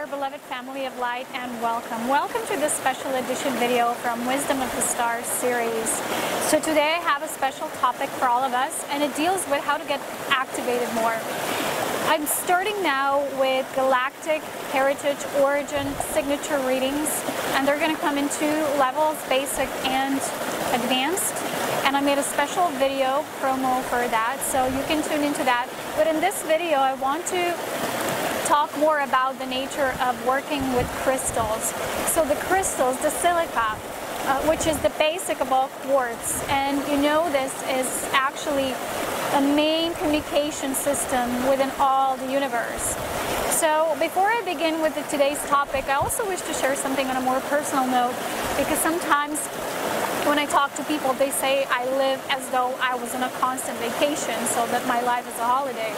there, beloved family of light, and welcome. Welcome to this special edition video from Wisdom of the Stars series. So today I have a special topic for all of us, and it deals with how to get activated more. I'm starting now with galactic, heritage, origin, signature readings, and they're going to come in two levels, basic and advanced. And I made a special video promo for that, so you can tune into that. But in this video, I want to talk more about the nature of working with crystals. So the crystals, the silica, which is the basic of all quartz, and you know this is actually a main communication system within all the universe. So before I begin with today's topic, I also wish to share something on a more personal note, because sometimes when I talk to people, they say I live as though I was on a constant vacation, so that my life is a holiday.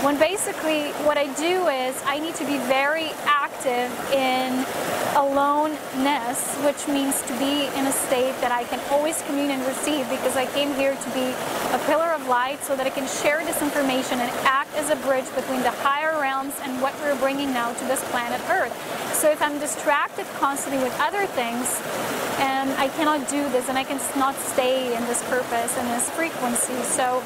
When basically what I do is I need to be very active in aloneness, which means to be in a state that I can always commune and receive, because I came here to be a pillar of light so that I can share this information and act as a bridge between the higher realms and what we're bringing now to this planet Earth. So if I'm distracted constantly with other things, and I cannot do this, and I cannot stay in this purpose and this frequency. So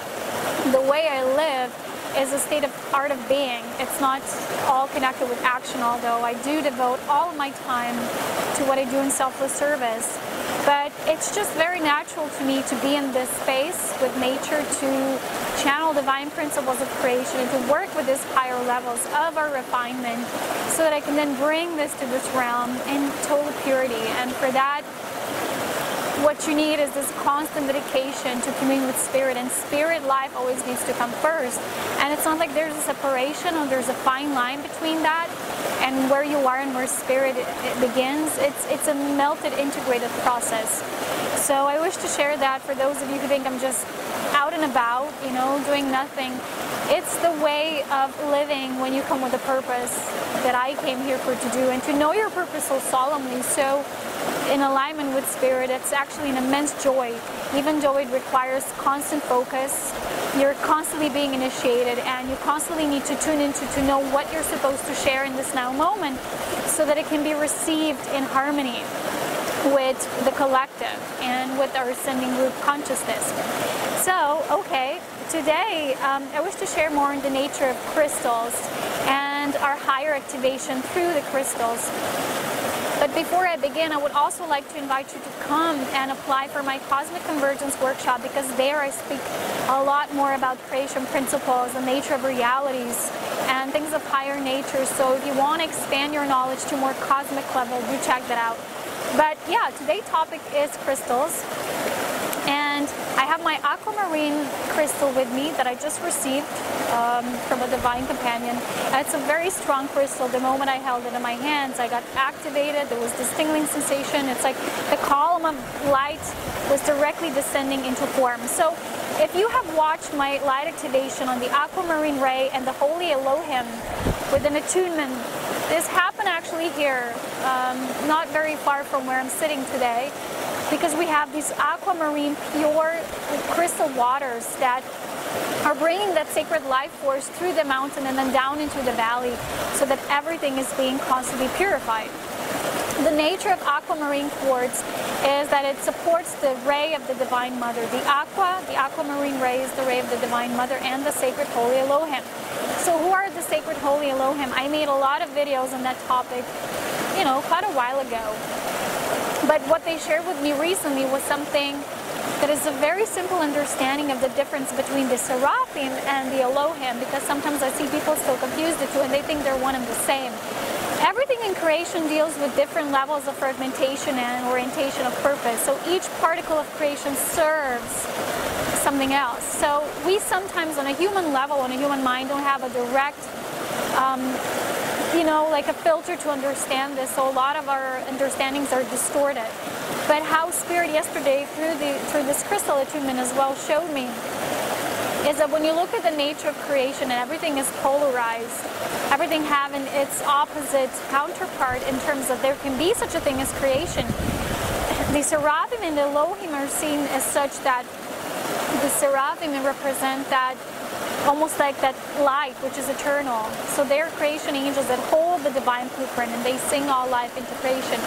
the way I live is a state of art of being. It's not all connected with action, although I do devote all of my time to what I do in selfless service. But it's just very natural to me to be in this space with nature, to channel divine principles of creation, and to work with these higher levels of our refinement, so that I can then bring this to this realm in total purity. And for that, what you need is this constant dedication to commune with spirit, and spirit life always needs to come first. And it's not like there's a separation or there's a fine line between that and where you are and where spirit it begins. It's a melted, integrated process. So I wish to share that for those of you who think I'm just out and about, you know, doing nothing. It's the way of living when you come with a purpose that I came here for to do, and to know your purpose so solemnly, so in alignment with spirit. It's actually an immense joy, even though it requires constant focus. You're constantly being initiated, and you constantly need to tune into to know what you're supposed to share in this now moment, so that it can be received in harmony with the collective and with our ascending group consciousness. So, okay, today I wish to share more on the nature of crystals and our higher activation through the crystals. But before I begin, I would also like to invite you to come and apply for my Cosmic Convergence workshop, because there I speak a lot more about creation principles, the nature of realities, and things of higher nature. So if you want to expand your knowledge to more cosmic level, do check that out. But yeah, today's topic is crystals. And I have my aquamarine crystal with me that I just received from a divine companion. And it's a very strong crystal. The moment I held it in my hands, I got activated. There was this tingling sensation. It's like the column of light was directly descending into form. So if you have watched my light activation on the aquamarine ray and the holy Elohim with an attunement, this happened actually here, not very far from where I'm sitting today, because we have these aquamarine pure crystal waters that are bringing that sacred life force through the mountain and then down into the valley, so that everything is being constantly purified. The nature of aquamarine quartz is that it supports the ray of the Divine Mother. The aquamarine ray is the ray of the Divine Mother and the sacred holy Elohim. So who are the sacred holy Elohim? I made a lot of videos on that topic, you know, quite a while ago. But what they shared with me recently was something that is a very simple understanding of the difference between the Seraphim and the Elohim, because sometimes I see people still confuse the two and they think they're one and the same. Everything in creation deals with different levels of fragmentation and orientation of purpose. So each particle of creation serves something else. So we sometimes on a human level, on a human mind, don't have a direct you know, like a filter to understand this, so a lot of our understandings are distorted. But how Spirit yesterday, through this crystal attunement as well, showed me is that when you look at the nature of creation and everything is polarized, everything having its opposite counterpart in terms of there can be such a thing as creation. The Seraphim and the Elohim are seen as such that the Seraphim represent that almost like that light, which is eternal. So they're creation angels that hold the divine blueprint, and they sing all life into creation.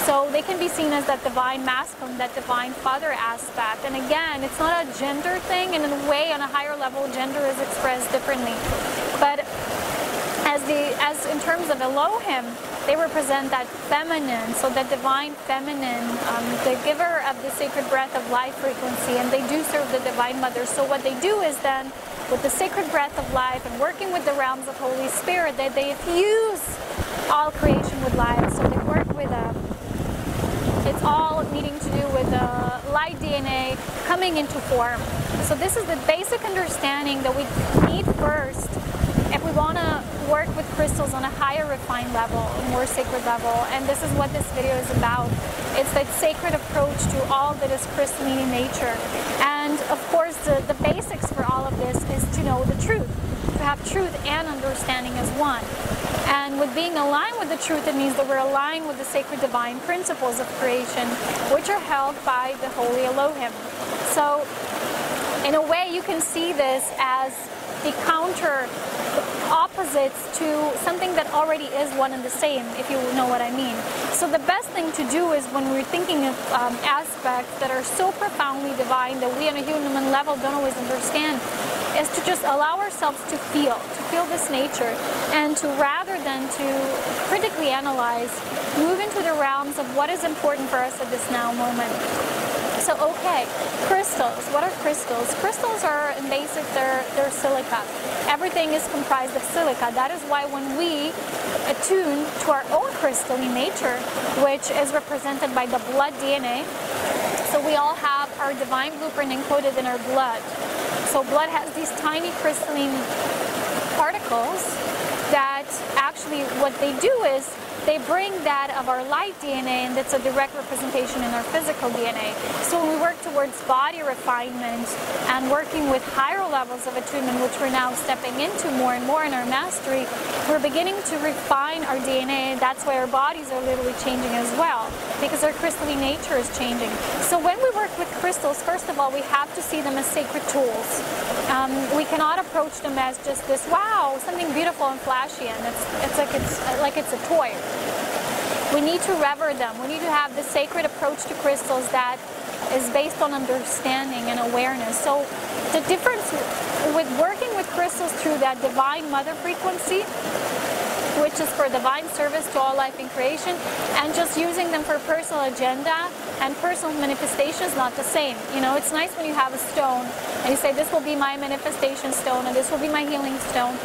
So they can be seen as that divine masculine, that divine father aspect. And again, it's not a gender thing, and in a way, on a higher level, gender is expressed differently. But as in terms of Elohim, they represent that feminine, so that divine feminine, the giver of the sacred breath of life frequency, and they do serve the divine mother. So what they do is then, with the sacred breath of life and working with the realms of Holy Spirit, they fuse all creation with life. So they work with it's all needing to do with the light DNA coming into form. So this is the basic understanding that we need first if we want to work with crystals on a higher refined level, a more sacred level. And this is what this video is about. It's that sacred approach to all that is crystalline in nature. And of course, the basics for all of this is to know the truth, to have truth and understanding as one. And with being aligned with the truth, it means that we're aligned with the sacred divine principles of creation, which are held by the holy Elohim. So in a way, you can see this as the counter opposites to something that already is one and the same, if you know what I mean. So the best thing to do is, when we're thinking of aspects that are so profoundly divine that we on a human level don't always understand, is to just allow ourselves to feel this nature, and to, rather than to critically analyze, move into the realms of what is important for us at this now moment. So okay, crystals. What are crystals? Crystals are, in basic, they're silica. Everything is comprised of silica. That is why when we attune to our own crystalline nature, which is represented by the blood DNA, so we all have our divine blueprint encoded in our blood. So blood has these tiny crystalline particles that actually, what they do is they bring that of our light DNA, and that's a direct representation in our physical DNA. So when we work towards body refinement and working with higher levels of attunement, which we're now stepping into more and more in our mastery, we're beginning to refine our DNA. That's why our bodies are literally changing as well, because our crystalline nature is changing. So when we work with crystals, first of all, we have to see them as sacred tools. We cannot approach them as just this, wow, something beautiful and flashy, and it's like it's a toy. We need to rever them. We need to have the sacred approach to crystals that is based on understanding and awareness. So the difference with working with crystals through that divine mother frequency, which is for divine service to all life in creation, and just using them for personal agenda and personal manifestation is not the same. You know, it's nice when you have a stone and you say, this will be my manifestation stone and this will be my healing stone.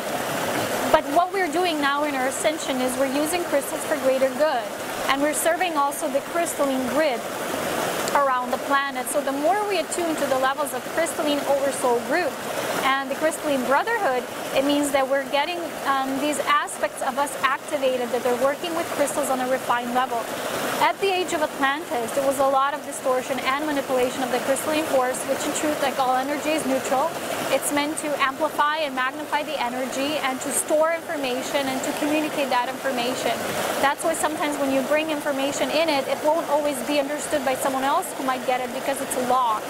But what we're doing now in our ascension is we're using crystals for greater good. And we're serving also the crystalline grid around the planet. So the more we attune to the levels of crystalline oversoul group and the crystalline brotherhood, it means that we're getting these aspects of us activated, that they're working with crystals on a refined level. At the age of Atlantis, there was a lot of distortion and manipulation of the crystalline force, which in truth, like all energy, is neutral. It's meant to amplify and magnify the energy and to store information and to communicate that information. That's why sometimes when you bring information in it, it won't always be understood by someone else who might get it because it's locked.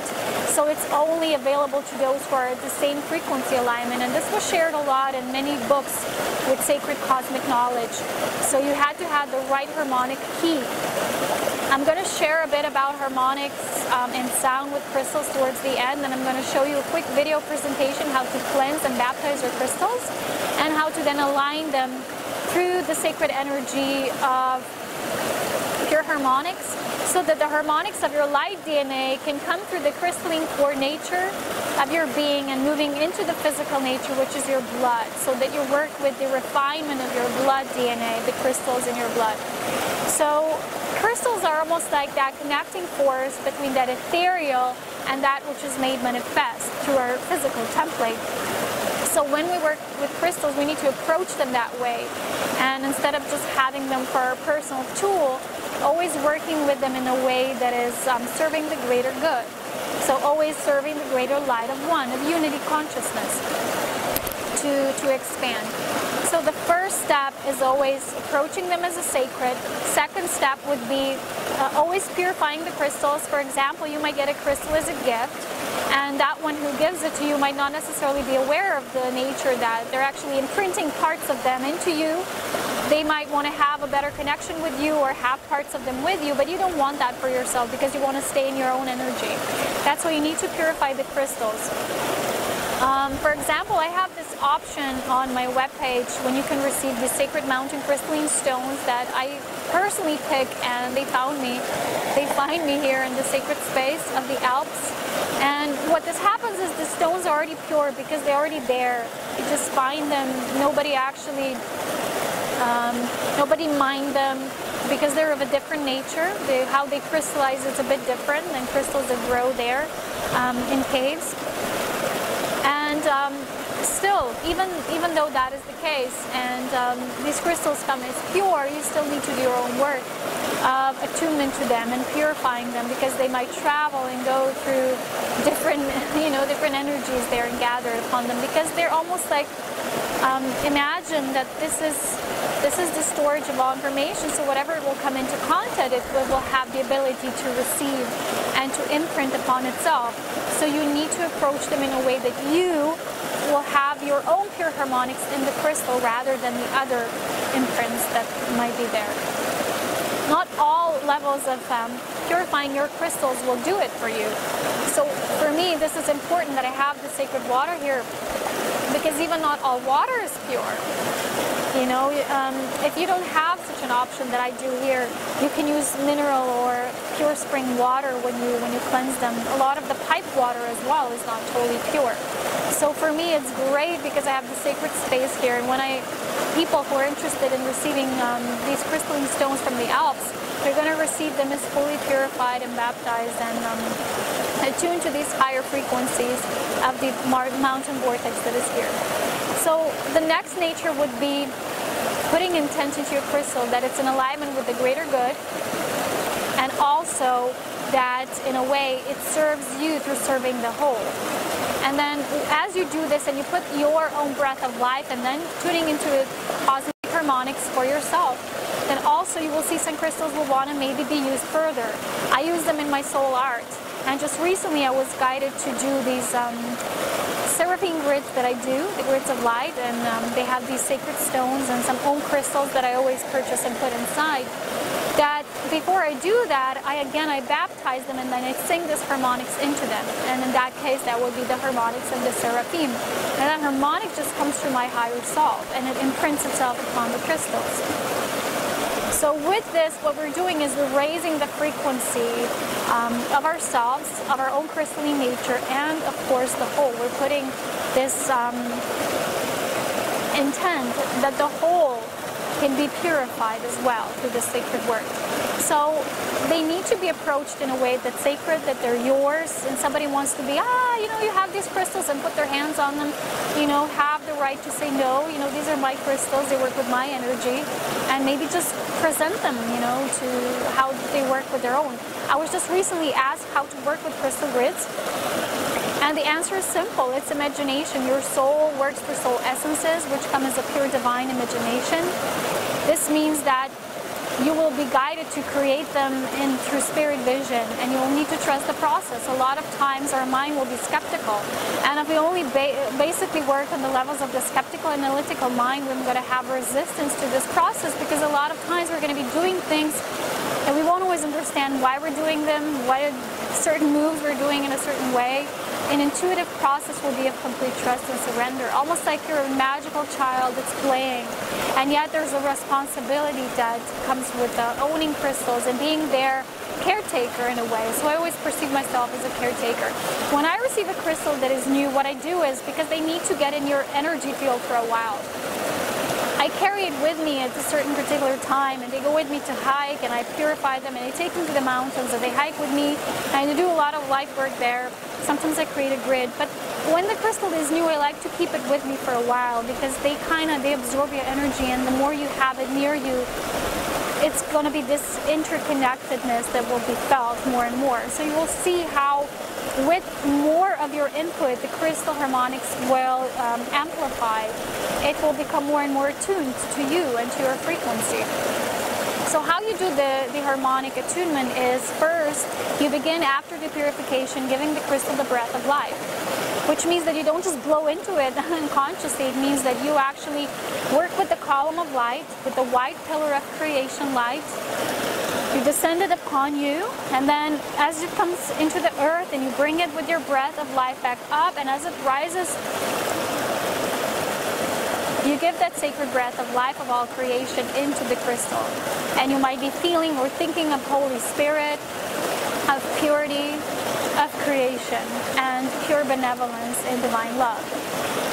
So it's only available to those who are at the same frequency alignment. And this was shared a lot in many books with sacred cosmic knowledge. So you had to have the right harmonic key. I'm going to share a bit about harmonics and sound with crystals towards the end, and I'm going to show you a quick video presentation how to cleanse and baptize your crystals, and how to then align them through the sacred energy of pure harmonics, so that the harmonics of your light DNA can come through the crystalline core nature of your being and moving into the physical nature, which is your blood, so that you work with the refinement of your blood DNA, the crystals in your blood. So crystals are almost like that connecting force between that ethereal and that which is made manifest through our physical template. So when we work with crystals, we need to approach them that way. And instead of just having them for our personal tool, always working with them in a way that is serving the greater good. So always serving the greater light of one, of unity consciousness to expand. So the first step is always approaching them as a sacred. Second step would be always purifying the crystals. For example, you might get a crystal as a gift, And that one who gives it to you might not necessarily be aware of the nature that they're actually imprinting parts of them into you. They might want to have a better connection with you or have parts of them with you, but you don't want that for yourself because you want to stay in your own energy. That's why you need to purify the crystals. For example, I have this option on my webpage when you can receive the Sacred Mountain crystalline stones that I personally pick, and they find me here in the sacred space of the Alps. And what this happens is the stones are already pure because they're already there. You just find them. Nobody mined them because they're of a different nature. How they crystallize is a bit different than crystals that grow there in caves. And still, even though that is the case, and these crystals come as pure, you still need to do your own work of attunement to them and purifying them, because they might travel and go through different, different energies there and gather upon them, because they're almost like, imagine that this is the storage of all information, so whatever it will come into contact, it will have the ability to receive and to imprint upon itself. So you need to approach them in a way that you will have your own pure harmonics in the crystal rather than the other imprints that might be there. Not all levels of purifying your crystals will do it for you. So for me, this is important that I have the sacred water here, because even not all water is pure. If you don't have such an option that I do here, you can use mineral or pure spring water when you cleanse them. A lot of the pipe water as well is not totally pure. So for me, it's great because I have the sacred space here, and when people who are interested in receiving these crystalline stones from the Alps, they're going to receive them as fully purified and baptized and attuned to these higher frequencies of the mountain vortex that is here. So the next nature would be putting intent into your crystal that it's in alignment with the greater good, and also that in a way it serves you through serving the whole. And then as you do this and you put your own breath of life and then tuning into positive harmonics for yourself, then also you will see some crystals will want to maybe be used further. I use them in my soul art, and just recently I was guided to do these seraphim grids that I do, the grids of light, and they have these sacred stones and some own crystals that I always purchase and put inside. That before I do that, I baptize them and then I sing this harmonics into them. And in that case, that would be the harmonics of the seraphim. And that harmonic just comes through my higher self, and it imprints itself upon the crystals. So with this, what we're doing is we're raising the frequency of ourselves, of our own crystalline nature, and of course the whole. We're putting this intent that the whole can be purified as well through the sacred work. So they need to be approached in a way that's sacred, that they're yours, and somebody wants to be, you have these crystals, and put their hands on them, have the right to say, no, these are my crystals, they work with my energy, and maybe just present them, to how they work with their own. I was just recently asked how to work with crystal grids, and the answer is simple. It's imagination. Your soul works for soul essences, which come as a pure divine imagination. This means that you will be guided to create them through spirit vision, and you will need to trust the process. A lot of times our mind will be skeptical, and if we only basically work on the levels of the skeptical analytical mind, we're going to have resistance to this process, because a lot of times we're going to be doing things and we won't always understand why we're doing them, why certain moves we're doing in a certain way. An intuitive process will be of complete trust and surrender, almost like you're a magical child that's playing, and yet there's a responsibility that comes with owning crystals and being their caretaker in a way. So I always perceive myself as a caretaker. When I receive a crystal that is new, what I do is, because they need to get in your energy field for a while, I carry it with me at a certain particular time, and they go with me to hike, and I purify them, and I take them to the mountains, and they hike with me, and I do a lot of light work there. Sometimes I create a grid, but when the crystal is new, I like to keep it with me for a while, because they absorb your energy, and the more you have it near you, it's going to be this interconnectedness that will be felt more and more. So you will see how with more of your input, the crystal harmonics will amplify. It will become more and more attuned to you and to your frequency. So how you you do the harmonic attunement is first, you begin after the purification giving the crystal the breath of life, which means that you don't just blow into it unconsciously. It means that you actually work with the column of light, with the white pillar of creation light. You descend it upon you, and then as it comes into the earth and you bring it with your breath of life back up, and as it rises, you give that sacred breath of life of all creation into the crystal. And you might be feeling or thinking of Holy Spirit, of purity, of creation, and pure benevolence in divine love.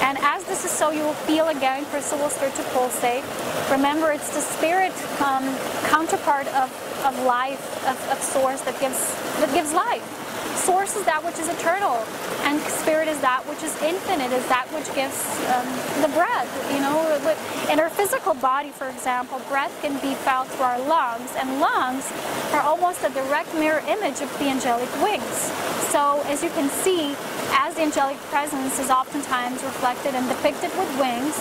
And as this is so, you will feel again, crystal will start to pulsate. Remember, it's the spirit counterpart of life, of source that gives life. Source is that which is eternal, and spirit is that which is infinite, is that which gives the breath. You know, in our physical body, for example, breath can be felt through our lungs, and lungs are almost a direct mirror image of the angelic wings. So as you can see, as the angelic presence is oftentimes reflected and depicted with wings,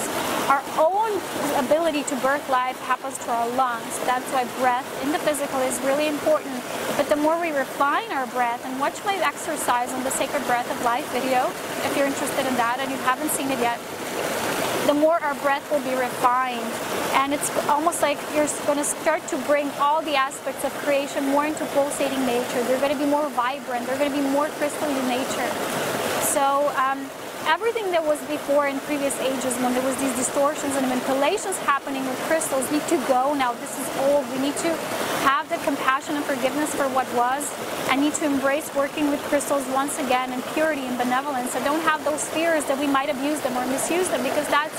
our own ability to birth life happens through our lungs. That's why breath in the physical is really important. But the more we refine our breath, and watch my exercise on the Sacred Breath of Life video, if you're interested in that and you haven't seen it yet, the more our breath will be refined. And it's almost like you're going to start to bring all the aspects of creation more into pulsating nature. They're going to be more vibrant. They're going to be more crystalline in nature. So everything that was before in previous ages, when there was these distortions and manipulations happening with crystals, need to go now. This is old. We need to have the compassion and forgiveness for what was, and need to embrace working with crystals once again in purity and benevolence, and don't have those fears that we might abuse them or misuse them, because that's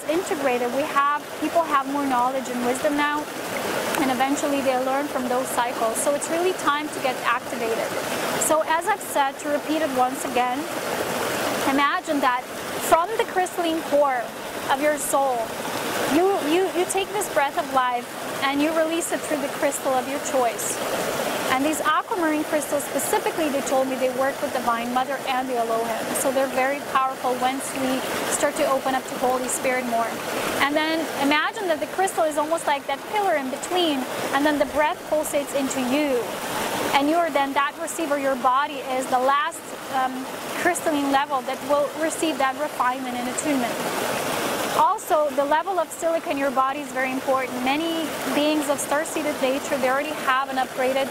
integrated. People have more knowledge and wisdom now, and eventually they learn from those cycles. So it's really time to get activated. So as I've said, to repeat it once again, imagine that from the crystalline core of your soul, you take this breath of life and you release it through the crystal of your choice. And these aquamarine crystals specifically, they told me they work with Divine Mother and the Elohim. So they're very powerful once we start to open up to Holy Spirit more. And then imagine that the crystal is almost like that pillar in between, and then the breath pulsates into you. And you're then that receiver, your body is the last crystalline level that will receive that refinement and attunement. Also, the level of silica in your body is very important. Many beings of star-seeded nature, they already have an upgraded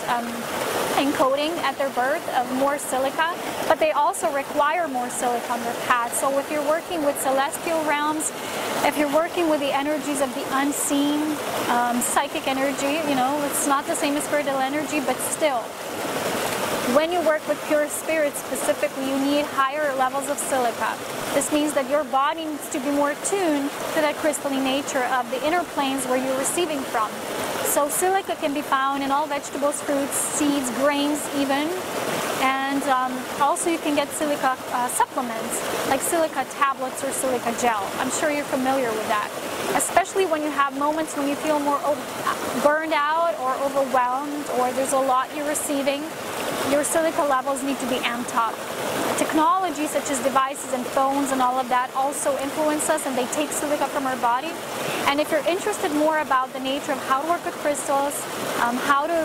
encoding at their birth of more silica, but they also require more silica on their path. So if you're working with celestial realms, if you're working with the energies of the unseen, psychic energy, you know, it's not the same as spiritual energy, but still. When you work with pure spirit specifically, you need higher levels of silica. This means that your body needs to be more attuned to that crystalline nature of the inner planes where you're receiving from. So silica can be found in all vegetables, fruits, seeds, grains even. And also you can get silica supplements, like silica tablets or silica gel. I'm sure you're familiar with that. Especially when you have moments when you feel more burned out or overwhelmed, or there's a lot you're receiving. Your silica levels need to be amped up. Technology such as devices and phones and all of that also influence us, and they take silica from our body. And if you're interested more about the nature of how to work with crystals, how to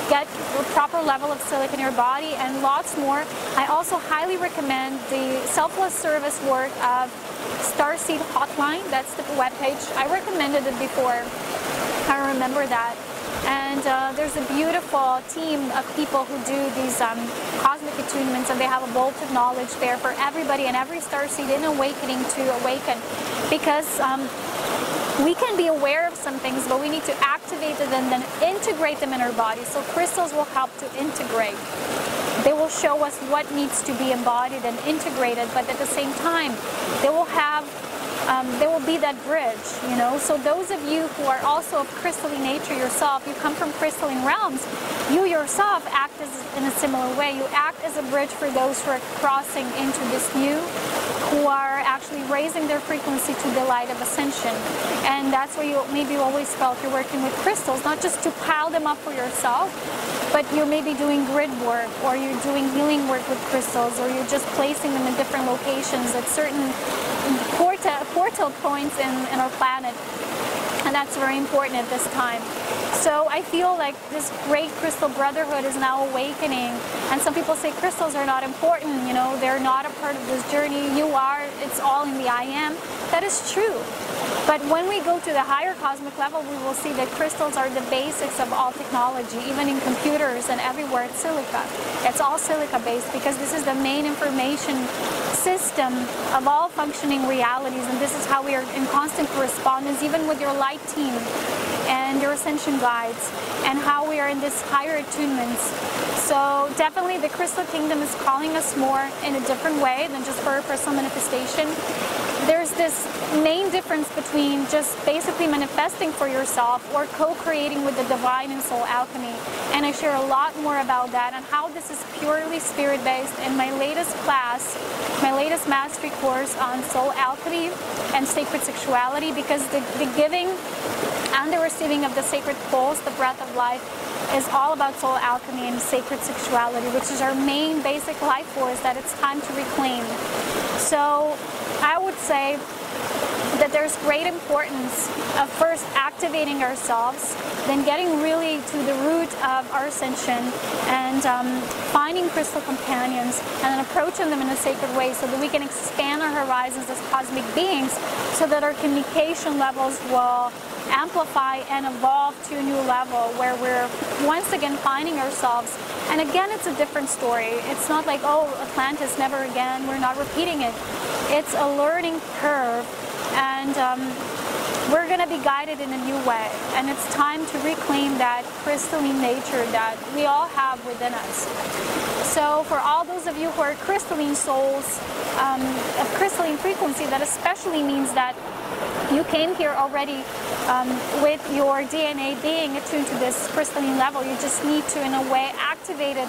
get a proper level of silica in your body, and lots more, I also highly recommend the selfless service work of Starseed Hotline. That's the webpage. I recommended it before. I remember that. And there's a beautiful team of people who do these cosmic attunements, and they have a bolt of knowledge there for everybody and every starseed in awakening to awaken. Because we can be aware of some things, but we need to activate them and then integrate them in our body. So crystals will help to integrate. They will show us what needs to be embodied and integrated, but at the same time, they will be that bridge, you know. So those of you who are also of crystalline nature yourself, you come from crystalline realms, you yourself act in a similar way. You act as a bridge for those who are crossing into this new, who are actually raising their frequency to the light of ascension. And that's why you maybe always felt you're working with crystals, not just to pile them up for yourself, but you're maybe doing grid work, or you're doing healing work with crystals, or you're just placing them in different locations at certain portal points in our planet. And that's very important at this time. So I feel like this great crystal brotherhood is now awakening. And some people say crystals are not important, you know, they're not a part of this journey. You are, it's all in the I am. That is true. But when we go to the higher cosmic level, we will see that crystals are the basics of all technology, even in computers and everywhere. It's silica. It's all silica based because this is the main information system of all functioning realities, and this is how we are in constant correspondence, even with your light team and your ascension guides, and how we are in this higher attunements. So definitely the crystal kingdom is calling us more in a different way than just for a personal manifestation. There's this main difference between just basically manifesting for yourself or co-creating with the divine in soul alchemy. And I share a lot more about that and how this is purely spirit-based in my latest class, my latest mastery course on soul alchemy and sacred sexuality, because the giving and the receiving of the sacred pulse, the breath of life, is all about soul alchemy and sacred sexuality, which is our main basic life force that it's time to reclaim. So I would say that there's great importance of first activating ourselves, then getting really to the root of our ascension and finding crystal companions and then approaching them in a sacred way so that we can expand our horizons as cosmic beings, so that our communication levels will amplify and evolve to a new level where we're once again finding ourselves. And again, it's a different story. It's not like, oh, Atlantis, never again, we're not repeating it. It's a learning curve, and we're going to be guided in a new way. And it's time to reclaim that crystalline nature that we all have within us. So for all those of you who are crystalline souls, of crystalline frequency, that especially means that you came here already with your DNA being attuned to this crystalline level. You just need to, in a way, activate it,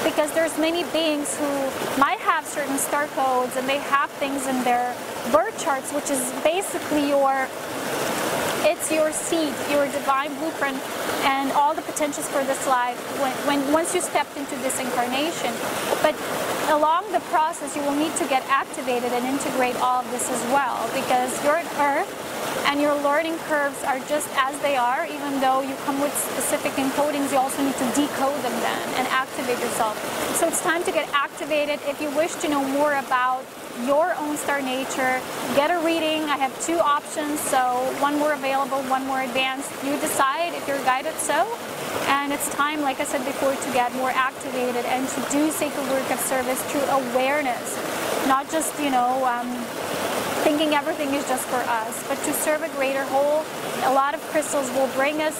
because there's many beings who might have certain star codes and they have things in their birth charts, which is basically it's your seed, your divine blueprint, and all the potentials for this life once you stepped into this incarnation. But along the process, you will need to get activated and integrate all of this as well, because you're on Earth and your learning curves are just as they are. Even though you come with specific encodings, you also need to decode them then and activate yourself. So it's time to get activated. If you wish to know more about your own star nature, get a reading. I have 2 options, so one more available, one more advanced. You decide if you're guided so. And it's time, like I said before, to get more activated and to do sacred work of service through awareness, not just, you know, thinking everything is just for us, but to serve a greater whole. A lot of crystals will bring us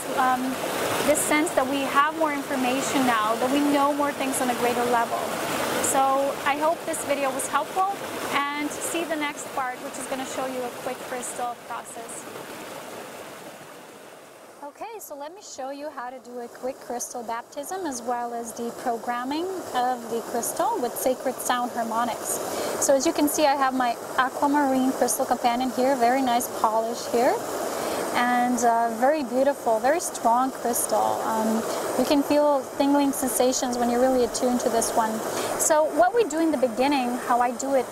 this sense that we have more information now, that we know more things on a greater level. So I hope this video was helpful, and see the next part, which is going to show you a quick crystal process. Okay, so let me show you how to do a quick crystal baptism, as well as the programming of the crystal with sacred sound harmonics. So as you can see, I have my aquamarine crystal companion here, very nice polish here, and very beautiful, very strong crystal. You can feel tingling sensations when you're really attuned to this one. So what we do in the beginning, how I do it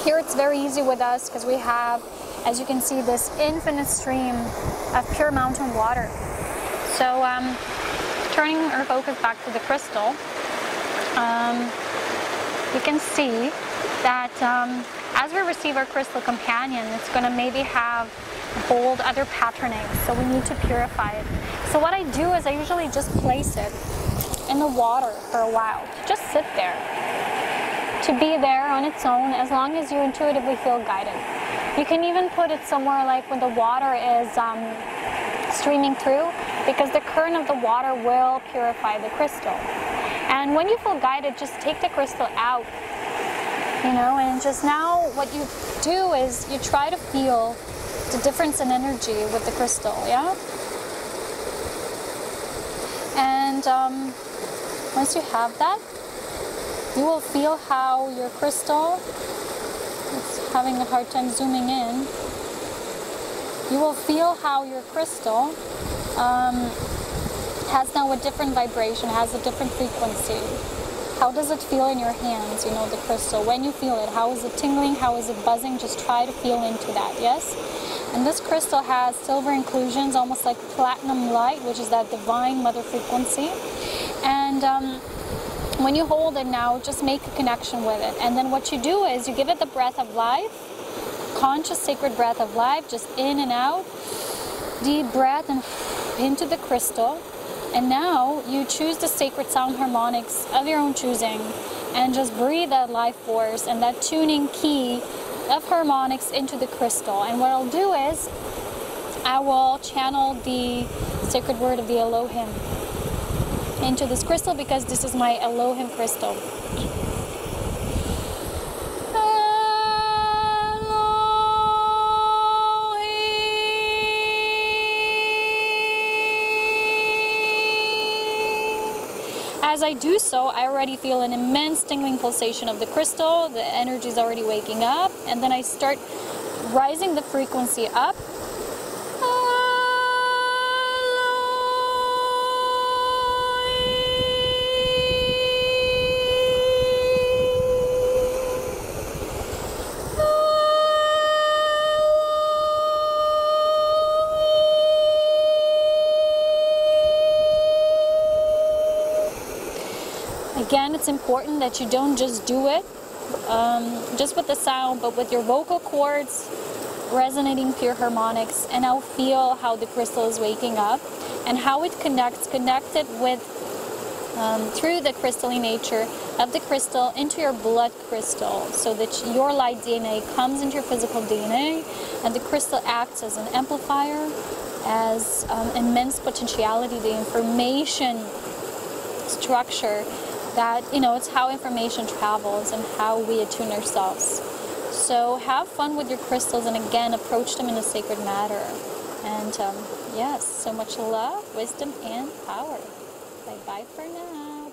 here, it's very easy with us because we have, as you can see, this infinite stream of pure mountain water. So turning our focus back to the crystal, you can see that as we receive our crystal companion, it's going to maybe hold other patterning, so we need to purify it. So what I do is I usually just place it in the water for a while. Just sit there, to be there on its own, as long as you intuitively feel guided. You can even put it somewhere like when the water is streaming through, because the current of the water will purify the crystal. And when you feel guided, just take the crystal out, you know, and just now what you do is you try to feel the difference in energy with the crystal, yeah? And once you have that, you will feel how your crystal, it's having a hard time zooming in, you will feel how your crystal has now a different vibration, has a different frequency. How does it feel in your hands, you know, the crystal? When you feel it, how is it tingling? How is it buzzing? Just try to feel into that, yes? And this crystal has silver inclusions, almost like platinum light, which is that divine mother frequency. And when you hold it now, just make a connection with it. And then what you do is you give it the breath of life, conscious sacred breath of life, just in and out, deep breath and into the crystal. And now you choose the sacred sound harmonics of your own choosing and just breathe that life force and that tuning key of harmonics into the crystal. And what I'll do is I will channel the sacred word of the Elohim into this crystal, because this is my Elohim crystal. As I do so, I already feel an immense tingling pulsation of the crystal. The energy is already waking up, and then I start rising the frequency up. Again, it's important that you don't just do it just with the sound, but with your vocal cords resonating pure harmonics. And I'll feel how the crystal is waking up and how it connected with through the crystalline nature of the crystal into your blood crystal, so that your light DNA comes into your physical DNA, and the crystal acts as an amplifier, as immense potentiality, the information structure that, you know, it's how information travels and how we attune ourselves. So have fun with your crystals, and again, approach them in a sacred manner. And yes, so much love, wisdom, and power. Bye-bye for now.